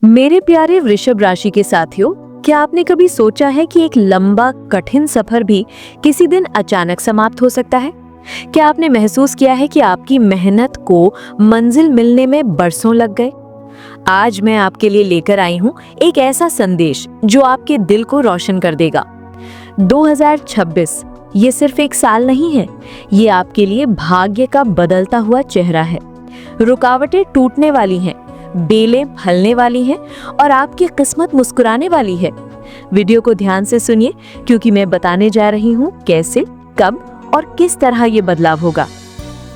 मेरे प्यारे वृषभ राशि के साथियों, क्या आपने कभी सोचा है कि एक लंबा कठिन सफर भी किसी दिन अचानक समाप्त हो सकता है? क्या आपने महसूस किया है कि आपकी मेहनत को मंजिल मिलने में बरसों लग गए? आज मैं आपके लिए लेकर आई हूँ एक ऐसा संदेश जो आपके दिल को रोशन कर देगा। 2026 ये सिर्फ एक साल नहीं है, ये आपके लिए भाग्य का बदलता हुआ चेहरा है। रुकावटें टूटने वाली हैं, बेलें फलने वाली हैं और आपकी किस्मत मुस्कुराने वाली है। वीडियो को ध्यान से सुनिए, क्योंकि मैं बताने जा रही हूँ कैसे, कब और किस तरह ये बदलाव होगा।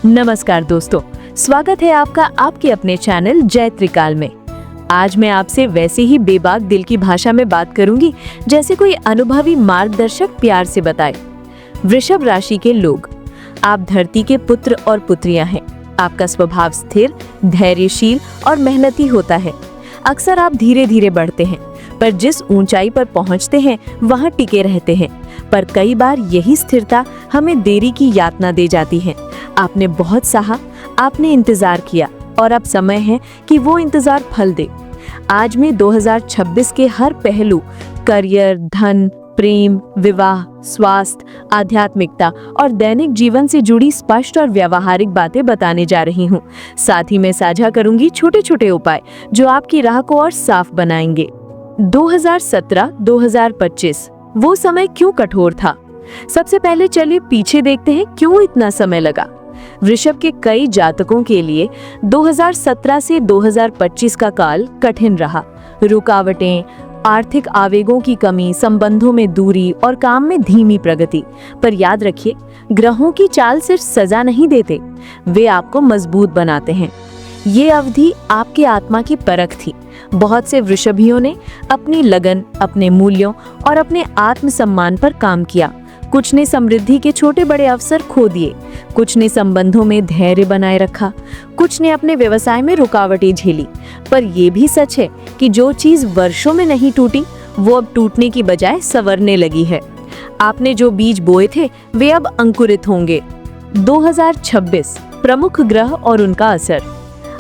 नमस्कार दोस्तों, स्वागत है आपका आपके अपने चैनल जय त्रिकाल में। आज मैं आपसे वैसे ही बेबाक दिल की भाषा में बात करूंगी जैसे कोई अनुभवी मार्गदर्शक प्यार से बताए। वृषभ राशि के लोग, आप धरती के पुत्र और पुत्रियां हैं। आपका स्वभाव स्थिर, धैर्यशील और मेहनती होता है। अक्सर आप धीरे धीरे बढ़ते हैं, पर जिस ऊंचाई पर पहुंचते हैं वहां टिके रहते हैं। पर कई बार यही स्थिरता हमें देरी की यातना दे जाती है। आपने बहुत सहा, आपने इंतजार किया और अब समय है कि वो इंतजार फल दे। आज मैं 2026 के हर पहलू, करियर, धन, प्रेम, विवाह, स्वास्थ्य, आध्यात्मिकता और दैनिक जीवन से जुड़ी स्पष्ट और व्यावहारिक बातें बताने जा रही हूँ। साथ ही मैं साझा करूंगी छोटे छोटे उपाय जो आपकी राह को और साफ बनाएंगे। 2017-2025 वो समय क्यों कठोर था? सबसे पहले चलिए पीछे देखते हैं क्यों इतना समय लगा। वृषभ के कई जातकों के लिए 2017 से 2025 का काल कठिन रहा। रुकावटें, आर्थिक आवेगों की कमी, संबंधों में दूरी और काम में धीमी प्रगति। पर याद रखिए, ग्रहों की चाल सिर्फ सजा नहीं देते, वे आपको मजबूत बनाते हैं। ये अवधि आपकी आत्मा की परख थी। बहुत से वृषभियों ने अपनी लगन, अपने मूल्यों और अपने आत्मसम्मान पर काम किया। कुछ ने समृद्धि के छोटे बड़े अवसर खो दिए, कुछ ने संबंधों में धैर्य बनाए रखा, कुछ ने अपने व्यवसाय में रुकावटें झेली। पर यह भी सच है कि जो चीज वर्षों में नहीं टूटी, वो अब टूटने की बजाय संवरने लगी है। आपने जो बीज बोए थे वे अब अंकुरित होंगे। 2026 प्रमुख ग्रह और उनका असर।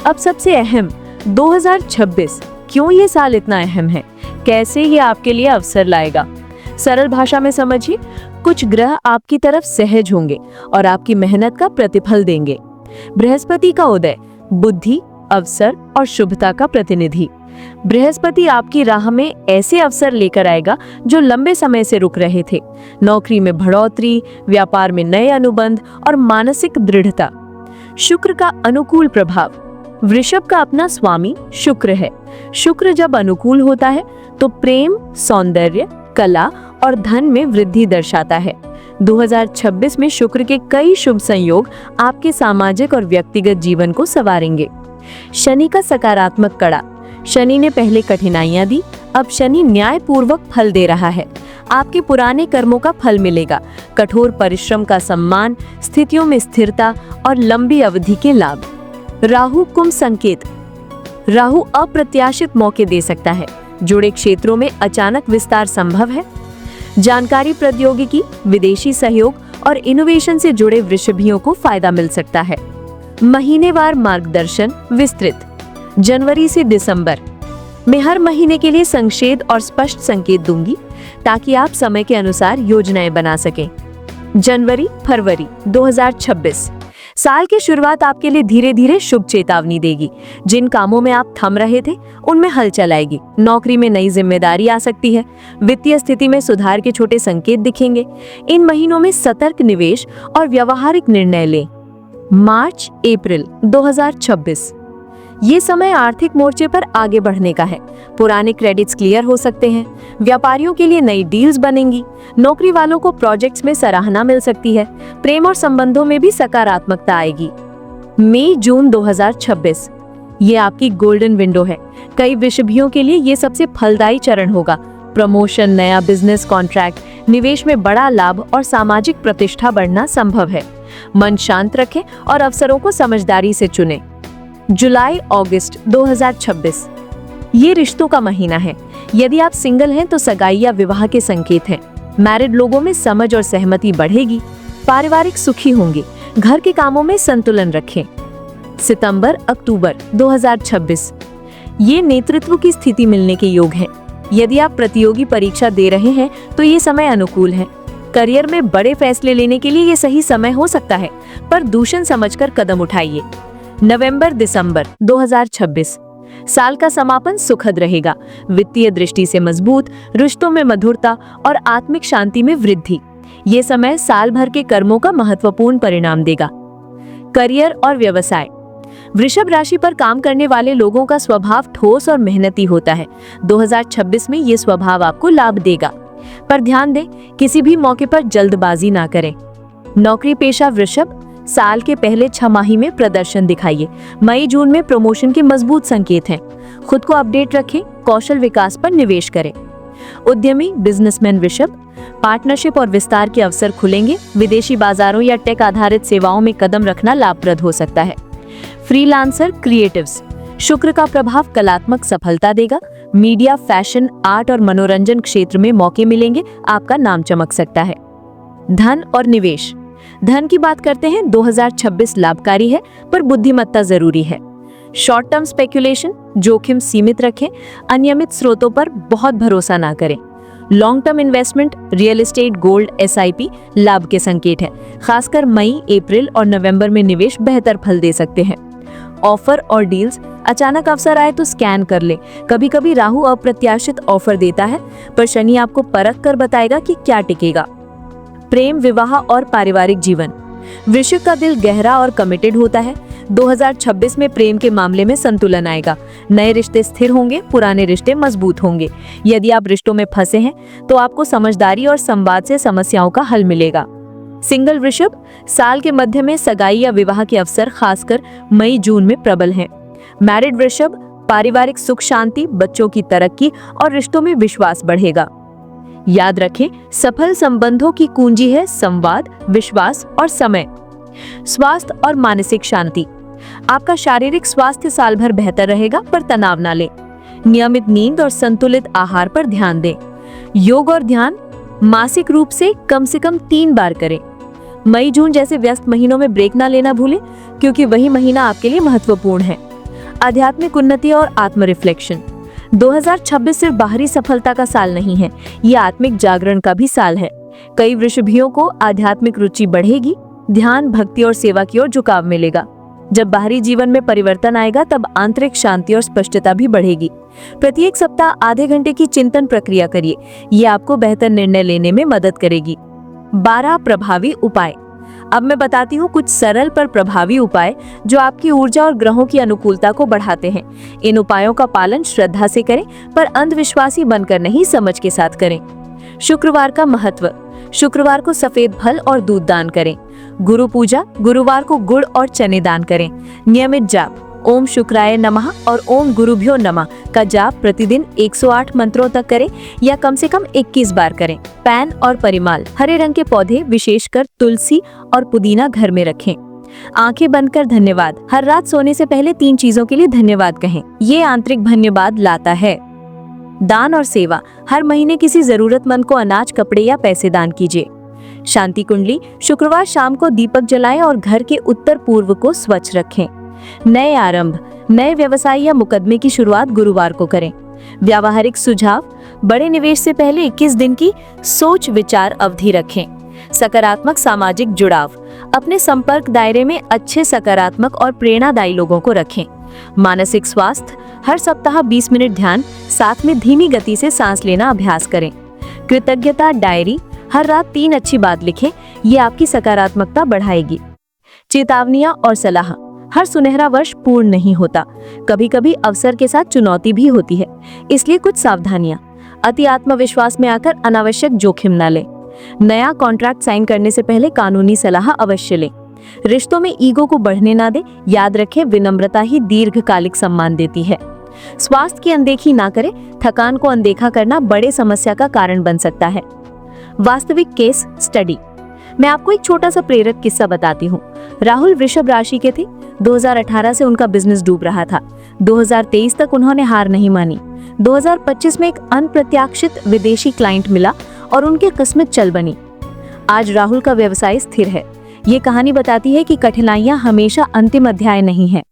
अब सबसे अहम, 2026 क्यों ये साल इतना अहम है, कैसे ये आपके लिए अवसर लाएगा। सरल भाषा में समझिए, कुछ ग्रह आपकी तरफ सहज होंगे और आपकी मेहनत का प्रतिफल देंगे। बृहस्पति का उदय, बुद्धि, अवसर और शुभता का प्रतिनिधि। बृहस्पति आपकी राह में ऐसे अवसर लेकर आएगा जो लंबे समय से रुक रहे थे। नौकरी में बढ़ोतरी, व्यापार में नए अनुबंध और मानसिक दृढ़ता। शुक्र का अनुकूल प्रभाव। वृषभ का अपना स्वामी शुक्र है। शुक्र जब अनुकूल होता है तो प्रेम, सौंदर्य, कला और धन में वृद्धि दर्शाता है। 2026 में शुक्र के कई शुभ संयोग आपके सामाजिक और व्यक्तिगत जीवन को संवारेंगे। शनि का सकारात्मक कड़ा। शनि ने पहले कठिनाइयां दी, अब शनि न्यायपूर्वक फल दे रहा है। आपके पुराने कर्मों का फल मिलेगा। कठोर परिश्रम का सम्मान, स्थितियों में स्थिरता और लंबी अवधि के लाभ। राहु कुंभ संकेत। राहु अप्रत्याशित मौके दे सकता है। जुड़े क्षेत्रों में अचानक विस्तार संभव है। जानकारी, प्रौद्योगिकी, विदेशी सहयोग और इनोवेशन से जुड़े वृषभियों को फायदा मिल सकता है। महीनेवार मार्गदर्शन विस्तृत। जनवरी से दिसंबर मैं हर महीने के लिए संक्षेप और स्पष्ट संकेत दूंगी ताकि आप समय के अनुसार योजनाएं बना सकें। जनवरी फरवरी 2026 साल की शुरुआत आपके लिए धीरे धीरे शुभ चेतावनी देगी। जिन कामों में आप थम रहे थे उनमें हलचल आएगी। नौकरी में नई जिम्मेदारी आ सकती है। वित्तीय स्थिति में सुधार के छोटे संकेत दिखेंगे। इन महीनों में सतर्क निवेश और व्यावहारिक निर्णय लें। मार्च अप्रैल 2026 ये समय आर्थिक मोर्चे पर आगे बढ़ने का है। पुराने क्रेडिट्स क्लियर हो सकते हैं। व्यापारियों के लिए नई डील्स बनेंगी। नौकरी वालों को प्रोजेक्ट्स में सराहना मिल सकती है। प्रेम और संबंधों में भी सकारात्मकता आएगी। मई जून 2026 ये आपकी गोल्डन विंडो है। कई वृषभियों के लिए ये सबसे फलदायी चरण होगा। प्रमोशन, नया बिजनेस कॉन्ट्रैक्ट, निवेश में बड़ा लाभ और सामाजिक प्रतिष्ठा बढ़ना संभव है। मन शांत रखें और अवसरों को समझदारी से चुनें। जुलाई अगस्त 2026 ये रिश्तों का महीना है। यदि आप सिंगल हैं तो सगाई या विवाह के संकेत हैं। मैरिड लोगों में समझ और सहमति बढ़ेगी। पारिवारिक सुखी होंगे। घर के कामों में संतुलन रखें। सितंबर अक्टूबर 2026 ये नेतृत्व की स्थिति मिलने के योग है। यदि आप प्रतियोगी परीक्षा दे रहे हैं तो ये समय अनुकूल है। करियर में बड़े फैसले लेने के लिए ये सही समय हो सकता है, पर दूषण समझकर कदम उठाइए। नवंबर दिसंबर 2026 साल का समापन सुखद रहेगा। वित्तीय दृष्टि से मजबूत, रिश्तों में मधुरता और आत्मिक शांति में वृद्धि। ये समय साल भर के कर्मों का महत्वपूर्ण परिणाम देगा। करियर और व्यवसाय। वृषभ राशि पर काम करने वाले लोगों का स्वभाव ठोस और मेहनती होता है। 2026 में ये स्वभाव आपको लाभ देगा, पर ध्यान दें, किसी भी मौके पर जल्दबाजी ना करें। नौकरी पेशा वृषभ, साल के पहले 6 माही में प्रदर्शन दिखाइए। मई जून में प्रमोशन के मजबूत संकेत हैं। खुद को अपडेट रखें, कौशल विकास पर निवेश करें। उद्यमी बिजनेसमैन वृषभ, पार्टनरशिप और विस्तार के अवसर खुलेंगे। विदेशी बाजारों या टेक आधारित सेवाओं में कदम रखना लाभप्रद हो सकता है। फ्रीलांसर क्रिएटिव्स, शुक्र का प्रभाव कलात्मक सफलता देगा। मीडिया, फैशन, आर्ट और मनोरंजन क्षेत्र में मौके मिलेंगे। आपका नाम चमक सकता है। धन और निवेश। धन की बात करते हैं। 2026 लाभकारी है, पर बुद्धिमत्ता जरूरी है। शॉर्ट टर्म स्पेकुलेशन, जोखिम सीमित रखें। अनियमित स्रोतों पर बहुत भरोसा ना करें। Long term investment, real estate, gold, SIP लाभ के संकेत है। खासकर मई, अप्रैल और नवंबर में निवेश बेहतर फल दे सकते हैं। ऑफर और डील्स, अचानक अवसर आए तो स्कैन कर ले। कभी कभी राहु अप्रत्याशित ऑफर देता है, पर शनि आपको परख कर बताएगा कि क्या टिकेगा। प्रेम, विवाह और पारिवारिक जीवन। वृश्चिक का दिल गहरा और कमिटेड होता है। 2026 में प्रेम के मामले में संतुलन आएगा। नए रिश्ते स्थिर होंगे, पुराने रिश्ते मजबूत होंगे। यदि आप रिश्तों में फंसे हैं तो आपको समझदारी और संवाद से समस्याओं का हल मिलेगा। सिंगल वृषभ, साल के मध्य में सगाई या विवाह के अवसर खासकर मई जून में प्रबल हैं। मैरिड वृषभ, पारिवारिक सुख शांति, बच्चों की तरक्की और रिश्तों में विश्वास बढ़ेगा। याद रखें, सफल संबंधों की कुंजी है संवाद, विश्वास और समय। स्वास्थ्य और मानसिक शांति। आपका शारीरिक स्वास्थ्य साल भर बेहतर रहेगा, पर तनाव ना लें। नियमित नींद और संतुलित आहार पर ध्यान दें। योग और ध्यान मासिक रूप से कम 3 बार करें। मई जून जैसे व्यस्त महीनों में ब्रेक ना लेना भूलें, क्योंकि वही महीना आपके लिए महत्वपूर्ण है। आध्यात्मिक उन्नति और आत्म रिफ्लेक्शन। 2026 सिर्फ बाहरी सफलता का साल नहीं है, ये आत्मिक जागरण का भी साल है। कई वृषभियों को आध्यात्मिक रुचि बढ़ेगी। ध्यान, भक्ति और सेवा की ओर झुकाव मिलेगा। जब बाहरी जीवन में परिवर्तन आएगा, तब आंतरिक शांति और स्पष्टता भी बढ़ेगी। प्रत्येक सप्ताह आधे घंटे की चिंतन प्रक्रिया करिए। ये आपको बेहतर निर्णय लेने में मदद करेगी। 12 प्रभावी उपाय। अब मैं बताती हूँ कुछ सरल पर प्रभावी उपाय जो आपकी ऊर्जा और ग्रहों की अनुकूलता को बढ़ाते हैं। इन उपायों का पालन श्रद्धा से करें, पर अंधविश्वासी बनकर नहीं, समझ के साथ करें। शुक्रवार का महत्व। शुक्रवार को सफेद फल और दूध दान करें। गुरु पूजा, गुरुवार को गुड़ और चने दान करें। नियमित जाप, ओम शुक्राय नमः और ओम गुरुभ्यो नमः का जाप प्रतिदिन 108 मंत्रों तक करें, या कम से कम 21 बार करें। पैन और परिमाल, हरे रंग के पौधे, विशेषकर तुलसी और पुदीना घर में रखें। आंखें बंद कर धन्यवाद। हर रात सोने से पहले 3 चीजों के लिए धन्यवाद कहें। ये आंतरिक धन्यवाद लाता है। दान और सेवा, हर महीने किसी जरूरतमंद को अनाज, कपड़े या पैसे दान कीजिए। शांति कुंडली, शुक्रवार शाम को दीपक जलाएं और घर के उत्तर पूर्व को स्वच्छ रखें। नए आरंभ, नए व्यवसाय या मुकदमे की शुरुआत गुरुवार को करें। व्यावहारिक सुझाव, बड़े निवेश से पहले 21 दिन की सोच विचार अवधि रखें। सकारात्मक सामाजिक जुड़ाव, अपने संपर्क दायरे में अच्छे, सकारात्मक और प्रेरणादायी लोगों को रखें। मानसिक स्वास्थ्य, हर सप्ताह 20 मिनट ध्यान, साथ में धीमी गति से सांस लेना अभ्यास करें। कृतज्ञता डायरी, हर रात 3 अच्छी बात लिखें, ये आपकी सकारात्मकता बढ़ाएगी। चेतावनियां और सलाह, हर सुनहरा वर्ष पूर्ण नहीं होता। कभी कभी अवसर के साथ चुनौती भी होती है, इसलिए कुछ सावधानियां। अति आत्मविश्वास में आकर अनावश्यक जोखिम न लें। नया कॉन्ट्रैक्ट साइन करने से पहले कानूनी सलाह अवश्य लें। रिश्तों में ईगो को बढ़ने ना दें। याद रखें, विनम्रता ही दीर्घकालिक सम्मान देती है। स्वास्थ्य की अनदेखी ना करें। थकान को अनदेखा करना बड़े समस्या का कारण बन सकता है। वास्तविक केस स्टडी, मैं आपको एक छोटा सा प्रेरक किस्सा बताती हूँ। राहुल वृषभ राशि के थे। 2018 से उनका बिजनेस डूब रहा था। 2023 तक उन्होंने हार नहीं मानी। 2025 में एक अप्रत्याशित विदेशी क्लाइंट मिला और उनकी किस्मत चल बनी। आज राहुल का व्यवसाय स्थिर है। ये कहानी बताती है कि कठिनाइयां हमेशा अंतिम अध्याय नहीं है।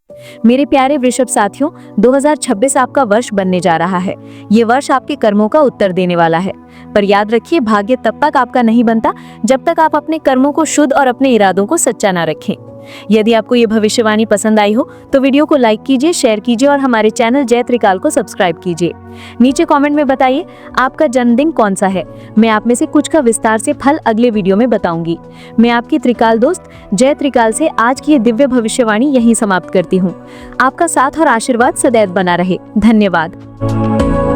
मेरे प्यारे वृषभ साथियों, 2026 आपका वर्ष बनने जा रहा है। ये वर्ष आपके कर्मों का उत्तर देने वाला है। पर याद रखिए, भाग्य तब तक आपका नहीं बनता जब तक आप अपने कर्मों को शुद्ध और अपने इरादों को सच्चा ना रखें। यदि आपको ये भविष्यवाणी पसंद आई हो तो वीडियो को लाइक कीजिए, शेयर कीजिए और हमारे चैनल जय त्रिकाल को सब्सक्राइब कीजिए। नीचे कमेंट में बताइए आपका जन्मदिन कौन सा है। मैं आप में से कुछ का विस्तार से फल अगले वीडियो में बताऊंगी। मैं आपकी त्रिकाल दोस्त जय त्रिकाल से आज की ये दिव्य भविष्यवाणी यहीं समाप्त करती हूँ। आपका साथ और आशीर्वाद सदैव बना रहे। धन्यवाद।